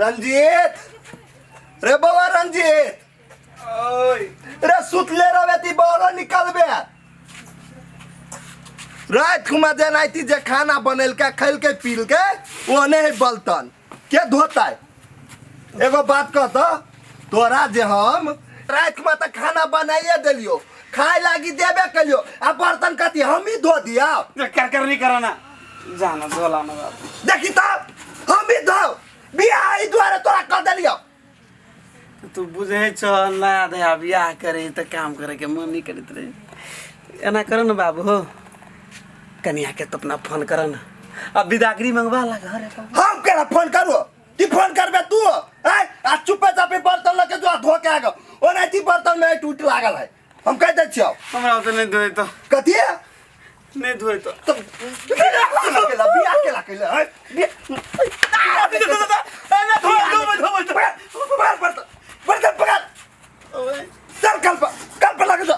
रंजीत रे बाबा रंजीत रे सुतले रहे ती बाहर निकल बे रात को मजे नहीं जे खाना बनेल के खेल के पील के वो नहीं बलतन के धोता है। एगो बात कह तो तोरा जे हम रात में तो खाना बनाइए दिलियो खाए लागी देबे कलियो अब बर्तन कति हम ही धो दिया कर नहीं कराना जाना धोला ना बाप देखी तो हम ही धो बियाह ही द्वारा तोरा कर दिलियो तू बुझे छ नया दया बियाह करे त काम करे के मन नहीं करत रहे एना कर न बाबू हो कनिया के तो अपना फोन कर न अब विदागरी मंगवा ला घरे हम केला फोन करू ती फोन करबे तू है आ चुपे चापे बर्तन लगे जो धो के आगो ओ नहीं ती बर्तन में टूट लागल है हम कह दे छियो हमरा तो नहीं धोए तो कथी है नहीं धोए तो बियाह केला केला है बर्तन पकड़ चल कल पर लगे तो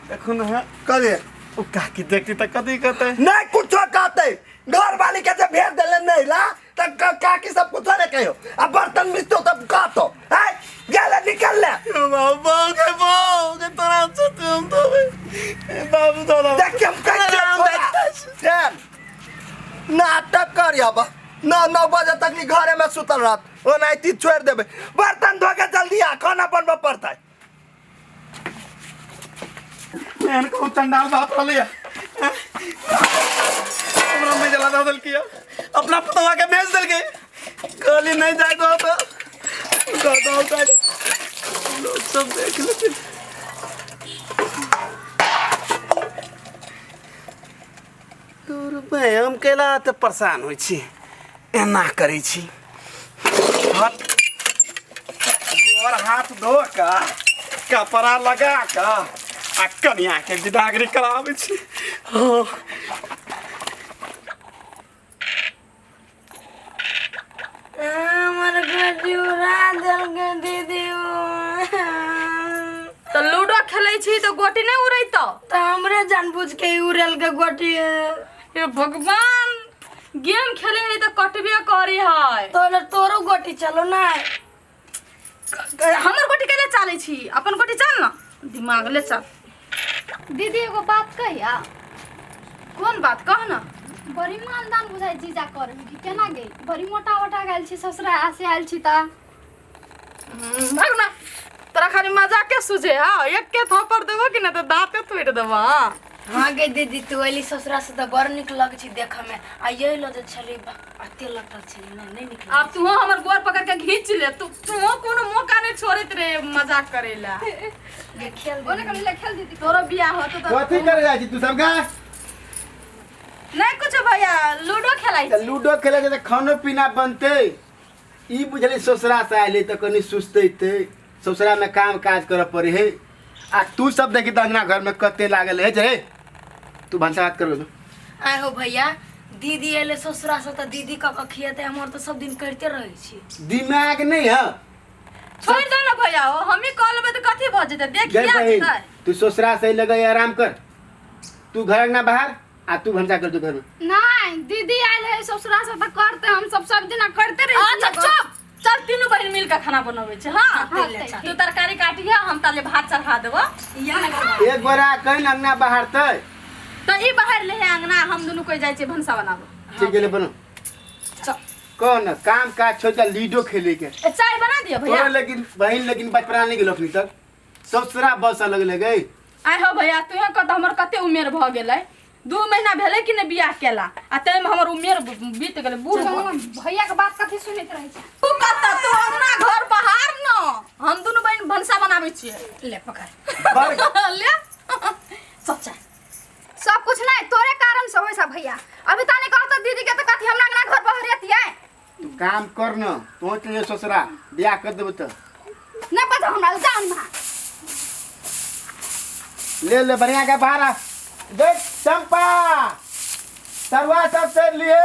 देखो ना करे ओ काकी देखती त कथी कहते नहीं कुछ कहते घर वाली के जब भेज देले नहीं ला तब काकी सब कुछ नहीं कहो अब बर्तन मिस्तो तब कहतो है गेले निकल ले बाबू के तोरा से तुम तो बाबू तो देख हम कैसे नाटक कर अब 9 बजे तक घरे में सुतल रहत ओ नहीं ती छोड़ देबे बर्तन धो के जल्दी आ खाना बनबा पड़ता है मैंने को चंडाल बाप ले हमरा में जला दल किया अपना पतवा के बेच दल के कल नहीं जाए तो लोग सब देख लेते रुपए हम केला तो परेशान होइ छी एना करै छी हाथ और हाथ धो का कपड़ा लगा का आ कनिया के विदागरी कराबै छी हमर गड्डी उड़ा देल के दीदी तो लूडो खेलै छी तो गोटी नहीं उड़ै तो हमरे जानबूझ के उड़ल के गोटी ये भगवान गेम खेले है तो कटबे करी है तोरो गोटी चलो ना हमर गोटी केले चालै छी अपन गोटी चल ना दिमाग ले चल दीदी एगो बात कहिया कौन बात कह ना बड़ी मानदान बुझाई जीजा कर कि केना गई बड़ी मोटा मोटा गेल छी ससुरा से आइल छी ता भाग ना तोरा खाली मजाक के सुझे हां एक के थप्पड़ देबो कि ना तो दांते तोड़ देबो हाँ गे दीदी तू अली ससुरा से तो बड़ निक लग छी देख में आ ये लो जे छली अते लटल छली नहीं निक अब तू हमर गोर पकड़ के खींच ले तू कोनो मौका नहीं छोड़त रे मजाक करेला खेल ओने कल खेल दीदी तोरो बियाह होतो तो कथी करे जाइ छी तू सब का नहीं कुछ भैया लूडो खेलाई छी लूडो खेले के खानो पीना बनते ई बुझले ससुरा से आइले त कनी सुस्तै थे ससुरा में काम काज कर पड़े है आ तू सब देखी त अंगना घर में कते लागल है जे तू भंसा बात कर आय हो भैया दीदी एले ससुरा से तो दीदी का खियाते हमर तो सब दिन करते रहे छी दिमाग नहीं है छोड़ दो ना भैया हो हम ही कॉल में तो कथी भ जते देखिया जते तू ससुरा से लगे आराम कर तू घर ना बाहर आ तू भंसा कर तू घर में नहीं दीदी आइल है ससुरा से तो करते हम सब दिन करते रही अच्छा चुप चल तीनों बहन मिल के खाना बनावे छे हां तू तरकारी काटिया हम ताले भात चढ़ा देबो एक गोरा कहीं अंगना बाहर तय तो ई बाहर ले अंगना हम दोनों कोई जाय छे भंसा बनाबो ठीक गेले बनो कौन काम काज छोड़ के लूडो खेले के चाय बना दियो भैया लेकिन बहन लेकिन बचपना नहीं गेलो अपनी तक ससुरा बस अलग लगे आय हो भैया तू कत हमर कते उमेर भ गेलै 2 महीना भेले कि ने बियाह केला आ तै में हमर उमेर बीत गेलै बूढ़ भैया के बात कथी सुनैत रही छी तू कत तू अंगना घर बाहर न हम दोनों बहन भंसा बनाबै छियै ले पकड़ ले सच्चा सब कुछ नहीं तोरे कारण से होय सा भैया अभी ताने कहत दीदी के तो कथी हमरा अंगना घर बाहर रहतिए तू काम कर न पहुंच ले ससुरा बियाह कर देबो त नहीं पता हमरा जान ना ले बढ़िया के बाहर देख चंपा सरवा सब से लिए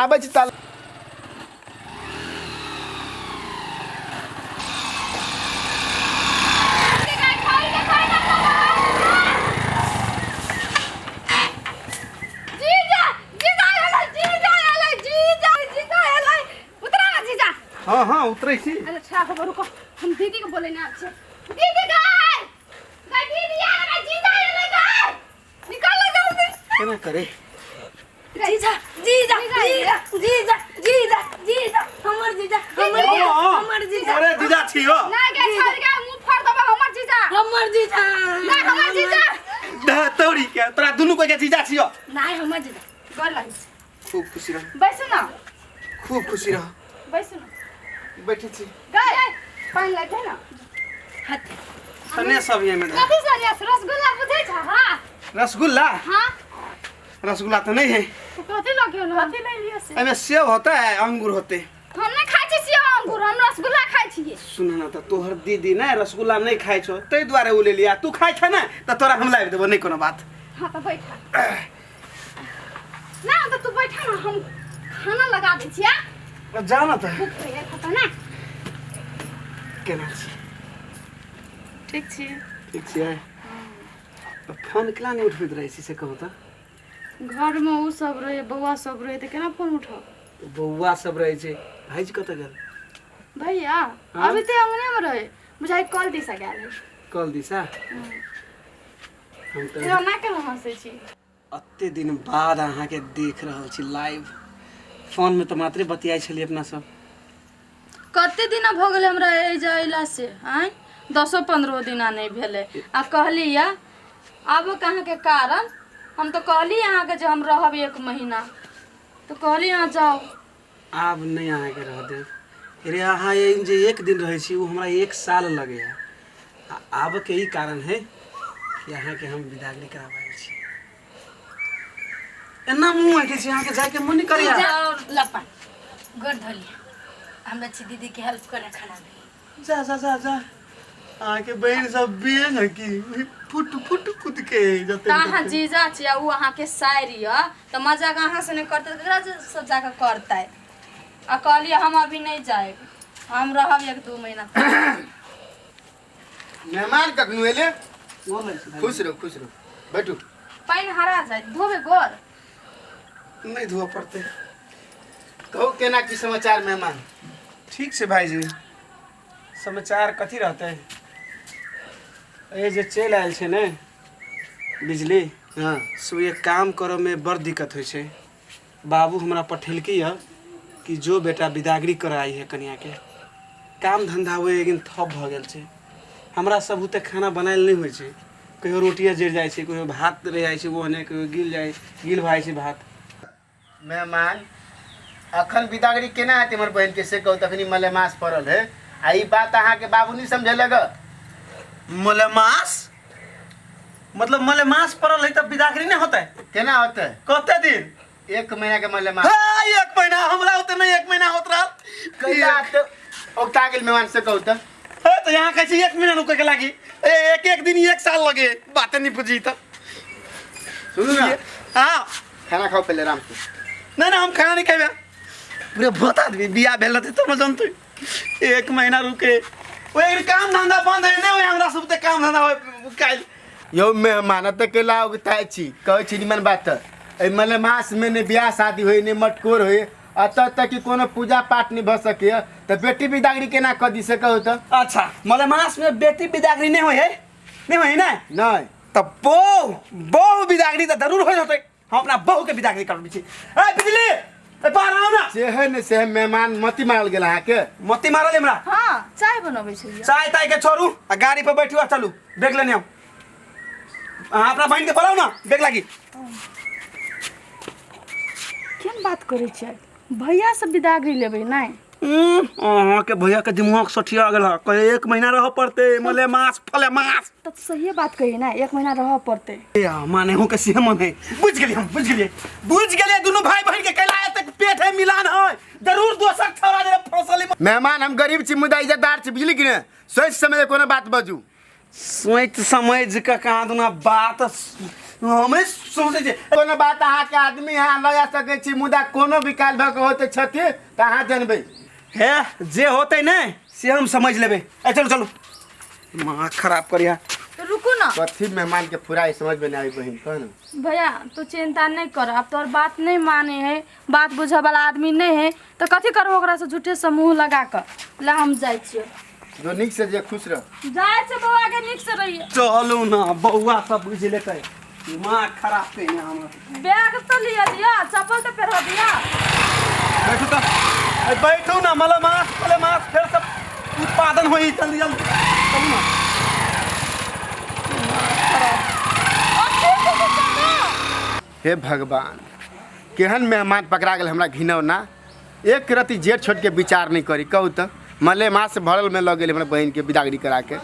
आबै छी ताल जीजा जीजा आले जीजा आले जीजा जीजा आले उतरे छी अरे अच्छा खबर रुको हम दीदी को बोले ना अच्छे दीदी गए गए दीदी आ गए जीजा आ गए निकल ले जल्दी केना करे जीजा जीजा जीजा जीजा जीजा जीजा हमर जीजा हमर जीजा अरे जीजा छी हो ना गए छोड़ के मुंह फोड़ दबा हमर जीजा ना हमर जीजा दे तोरी के तोरा दुनु को के जीजा छी हो नहीं हमर जीजा गोर लगी खूब खुशी रह बैसो ना खूब खुशी रह बैसो ना बैठे छी गए पानी लगे ना हाथ सने सब ये में कथि से रसगुल्ला बुझे छ हां रसगुल्ला हां रसगुल्ला तो नहीं है तो कथि लगे ना कथि ले लियो से एमे सेब होता है अंगूर होते हम नहीं खाइ छी सेब अंगूर हम रसगुल्ला खाइ छी सुन ना तो तोहर दीदी ना रसगुल्ला नहीं खाइ छो तै द्वारे उ ले लिया तू खाइ छ ना तो तोरा हम लाइब देबो नहीं कोनो बात हां तो बैठा ना तो तू बैठा ना हम खाना लगा दै छियै जाना तो भूख पेट खतम ना केना छी ठीक छी ठीक छै तो फोन केला नहीं उठबैत रहै छी से कहू तो घर में उ सब रहे बौआ सब रहे त केना फोन उठाओ बौआ सब रहै छै भाईजी कतऽ गेल भैया हाँ? अभी ते अंगने में रहे बुझाइ कॉल दिशा गेल है कल दिशा हम तो तेरा ना केना हंसे छी अत्ते दिन बाद अहाँ के देख रहल छी लाइव फोन में तो मात्रे बतियाई छलिए अपना सब कते दिन भ गेल हमरा ए जाइला से आय 10-15 दिन नहीं भेले आ कहली या आब कहाँ के कारण हम तो कहली यहाँ के जो हम रहब 1 महीना तो कहली यहाँ जाओ आब नहीं अहाँ के रह दे अरे अहाँ ये जे 1 दिन रहे छी वो हमरा 1 साल लगे है आब के ही कारण है कि अहाँ के हम विदागरी कराबाई छी एना मुंह के छी अहाँ के जाके मन करिया और लपा गोर धोली हमरा छी दीदी के हेल्प करे खाना में जा जा जा जा अहाँ के बहन सब बेन है कि फुट फुट कूद के जते कहाँ जीजा छिया उ अहाँ के शायरी है तो मजाक अहाँ से नहीं करते तो केकरा से जाके करता है आ कहलिए हम अभी नहीं जाए हम रहब 1-2 महीना मेहमान कखनु एले वो ले छी खुश रहो बैठू पानी हरा जाए धोबे गोर नहीं धोआ पड़ते कहू केना की समाचार मेहमान ठीक से भाईजी समाचार कथी रहते ये जे चल आयल छे ने बिजली हाँ सो ये काम करो में बड़ दिक्कत होइ छे बाबू हमरा पठेलकी है कि जो बेटा विदागरी कराई है कन्या के काम धंधा हुए लेकिन ठप भ गेल छे हमरा सब उते खाना बनाएल नहीं होइ छे कहियो रोटिया जड़ जाय छे कहियो भात रह जाय छे वो ने कहियो गिल भाई छे भात मेहमान अखन विदागरी केना हेतै हमर बहन के से कहू तखनी मलेमास पड़ल है आ ई बात अहाँ के बाबू नहीं समझलक मलेमास मतलब मलेमास पड़ल है तब विदागरी नहीं होता है केना होतै कते दिन 1 महीना के मलेमास हाँ, 1 महीना हमरा होते नहीं 1 महीना होत रहा कैला तो ओक्ता गेल मेहमान से कहू त तो यहाँ कैसे 1 महीना रुके के लागी एक दिन 1 साल लगे बातें नहीं बुझी तो सुनू ना हाँ खाना खाओ पहले आराम से नहीं ना हम खाना नहीं खाए पूरे बहुत आदमी बिया भेल रहते तो मैं जानते 1 महीना रुके वो एक काम धंधा बंद है नहीं हमरा सब ते काम धंधा हो काल यो मेहमान त केला उगताय छी कहै छी निमन बात ए मलेमास में ने ब्याह शादी होई ने मटकोर होई अत तक कि कोनो पूजा पाठ नहीं भ सके त बेटी विदागरी केना क दी से कहू त अच्छा मलेमास में बेटी विदागरी नहीं होई है नहीं होई ना नहीं तब बहु विदागरी तो जरूर हो होते हम अपना बहु के विदागरी करबी छी ए बिजली ए बाहर आओ ना से मेहमान मती मारल गेल अहाँ के मती मारल हमरा हाँ चाय बनबै छी चाय ताय के छोड़ू आ गाड़ी पर बैठू आ चलू बैग लेने हम अहाँ अपना बहन के बोलाऊ ना बैग लागी केन बात करे छियै भैया से विदागरी लेबै नहीं अहाँ के भैया के दिमाग सठिया गेल कहे 1 महीना रह पड़ते मलेमास फलेमास तो सही बात कही ना 1 महीना रह पड़ते माने हूँ के सेमन है बुझ गेलिए दोनों भाई बहन के कैला तक पेट है मिलान है जरूर दोसर छोड़ा दे फसल मेहमान हम गरीब छी मुदा इज्जतदार छी बुझली कि ने सोच समझ कोनो बात बाजू सोच समझ के कहाँ दुना बात हमें सोचे छे कोनो बात अहाँ के आदमी यहाँ लगा सके छी मुदा कोनो विकाल भ के होते छथि त अहाँ जानबै है जे होते न से हम समझ लेबे ए चलो चलो दिमाग खराब करिया रुको ना कथी मेहमान के फुराई समझ में नहीं आई बहन कह ना। भैया तू चिंता नहीं कर, अब तोर बात नहीं माने है, बात बुझे वाला आदमी नहीं है तो कथी करबो ओकरा से झूठे से मुंह लगा कर। ला हम जाय छियै, जो निक से जे खुश रह। जाय से बउआ के निक से रहिए। चलू ना बउआ सब बुझ लेते दिमाग खराब कइने हमरा। बैग तो लिया दिया, चप्पल तो पहना दिया। बैठू तो बैठू ना मलेमास फिर सब उत्पादन होई जल्दी जल्दी चलू ना। हे भगवान केहन मेहमान पकड़ा गेल हमरा घिनौ ना। एक रति जेठ छोट के विचार नहीं करी कहू तो मलेमास से भरल में लग गेल हमरा बहन के विदागरी करा के।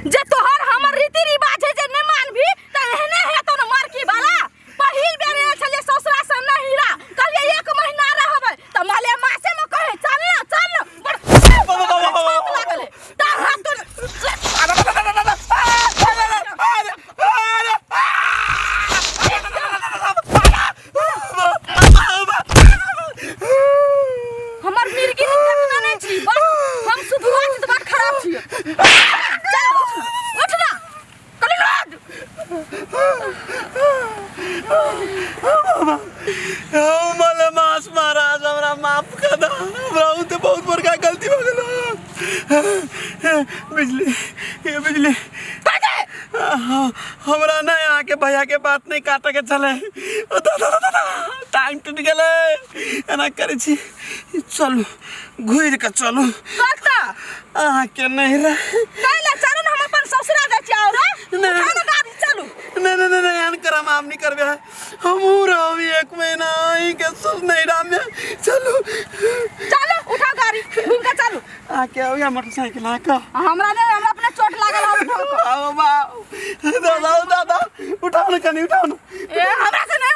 जे तोहर हमर रीति रिवाज है जे नहीं मानबी त एहने है तो न मार की बाला। पहिल बेर आयल छले ससुरा से न हीरा, कहलिए 1 महीना रहबै त माले मासे में कहे चल ना बड़ लागले ता हाथ हमर मिर्गी देखना नहीं छी, बस हम शुरुआत से बात खराब छी। चल उठ ना कली लोग। मलेमास महाराज हमरा माफ कर दो, हमरा तो बहुत बड़का गलती हो गेल। बिजली हमरा ना यहाँ के भैया के बात नहीं काटे के चले, टाइम टूट गेले एना करे छी। चलू घुर के चलू अहाँ के नहीं रह कैला चलू हम अपन ससुरा दे छी और खाना गाड़ी चलू। नहीं अन कर हम नहीं करबे हमहू रहबी 1 महीना आई के सुन नहीं राम में। चलू उठा गाड़ी घूम के चलू। आके हो गया मोटरसाइकिल आका हमरा नहीं, हमरा अपने चोट लागल हम उठाओ। दादा उठाओ ना कनी उठाओ ना। ए हमरा से नहीं